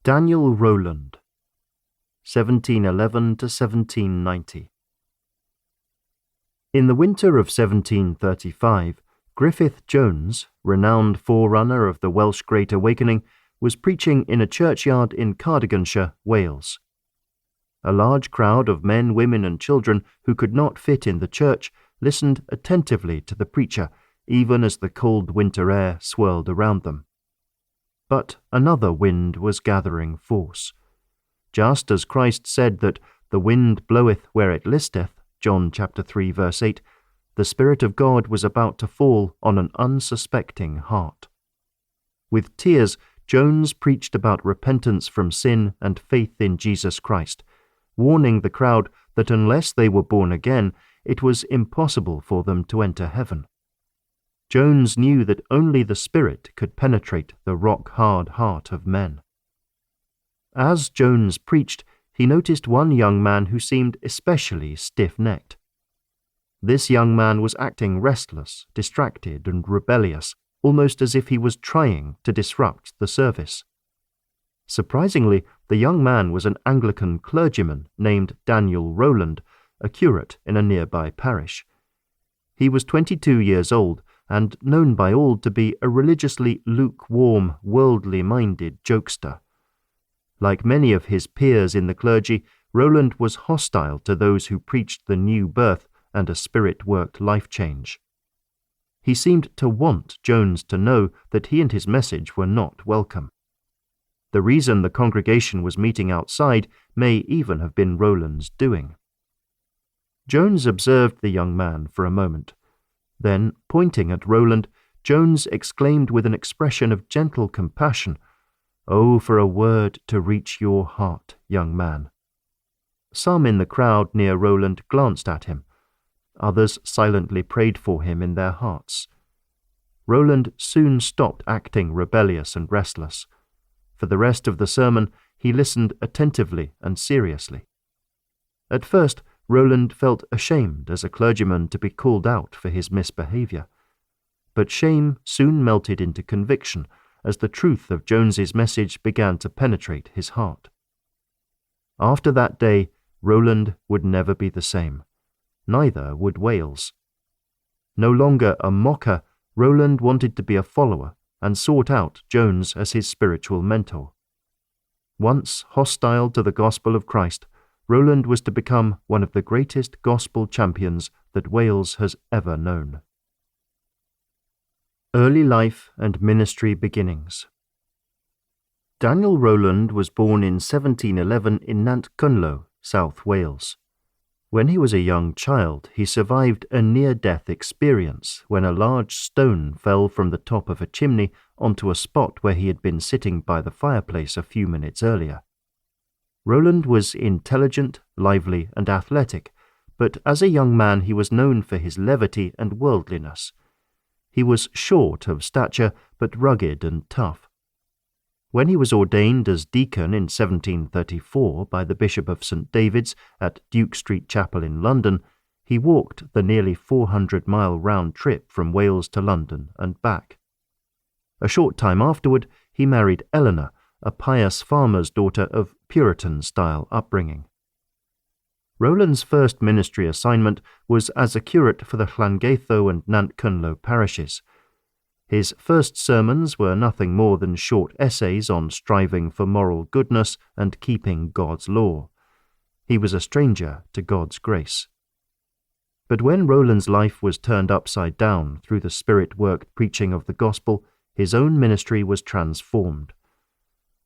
Daniel Rowland, 1711 to 1790. In the winter of 1735, Griffith Jones, renowned forerunner of the Welsh Great Awakening, was preaching in a churchyard in Cardiganshire, Wales. A large crowd of men, women and children who could not fit in the church listened attentively to the preacher, even as the cold winter air swirled around them. But another wind was gathering force. Just as Christ said that the wind bloweth where it listeth, John chapter 3 verse 8, the Spirit of God was about to fall on an unsuspecting heart. With tears, Jones preached about repentance from sin and faith in Jesus Christ, warning the crowd that unless they were born again, it was impossible for them to enter heaven. Jones knew that only the Spirit could penetrate the rock-hard heart of men. As Jones preached, he noticed one young man who seemed especially stiff-necked. This young man was acting restless, distracted, and rebellious, almost as if he was trying to disrupt the service. Surprisingly, the young man was an Anglican clergyman named Daniel Rowland, a curate in a nearby parish. He was 22 years old and known by all to be a religiously lukewarm, worldly-minded jokester. Like many of his peers in the clergy, Rowland was hostile to those who preached the new birth and a Spirit-worked life change. He seemed to want Jones to know that he and his message were not welcome. The reason the congregation was meeting outside may even have been Rowland's doing. Jones observed the young man for a moment. Then, pointing at Rowland, Jones exclaimed with an expression of gentle compassion, "Oh, for a word to reach your heart, young man." Some in the crowd near Rowland glanced at him. Others silently prayed for him in their hearts. Rowland soon stopped acting rebellious and restless. For the rest of the sermon, he listened attentively and seriously. At first, Rowland felt ashamed as a clergyman to be called out for his misbehavior. But shame soon melted into conviction as the truth of Jones's message began to penetrate his heart. After that day, Rowland would never be the same. Neither would Wales. No longer a mocker, Rowland wanted to be a follower and sought out Jones as his spiritual mentor. Once hostile to the gospel of Christ, Rowland was to become one of the greatest gospel champions that Wales has ever known. Early life and ministry beginnings. Daniel Rowland was born in 1711 in Nant Cynlo, South Wales. When he was a young child, he survived a near-death experience when a large stone fell from the top of a chimney onto a spot where he had been sitting by the fireplace a few minutes earlier. Rowland was intelligent, lively, and athletic, but as a young man he was known for his levity and worldliness. He was short of stature, but rugged and tough. When he was ordained as deacon in 1734 by the Bishop of St. David's at Duke Street Chapel in London, he walked the nearly 400-mile round trip from Wales to London and back. A short time afterward, he married Eleanor, a pious farmer's daughter of Puritan-style upbringing. Rowland's first ministry assignment was as a curate for the Llangeitho and Nant Cynlo parishes. His first sermons were nothing more than short essays on striving for moral goodness and keeping God's law. He was a stranger to God's grace. But when Rowland's life was turned upside down through the Spirit-worked preaching of the gospel, his own ministry was transformed.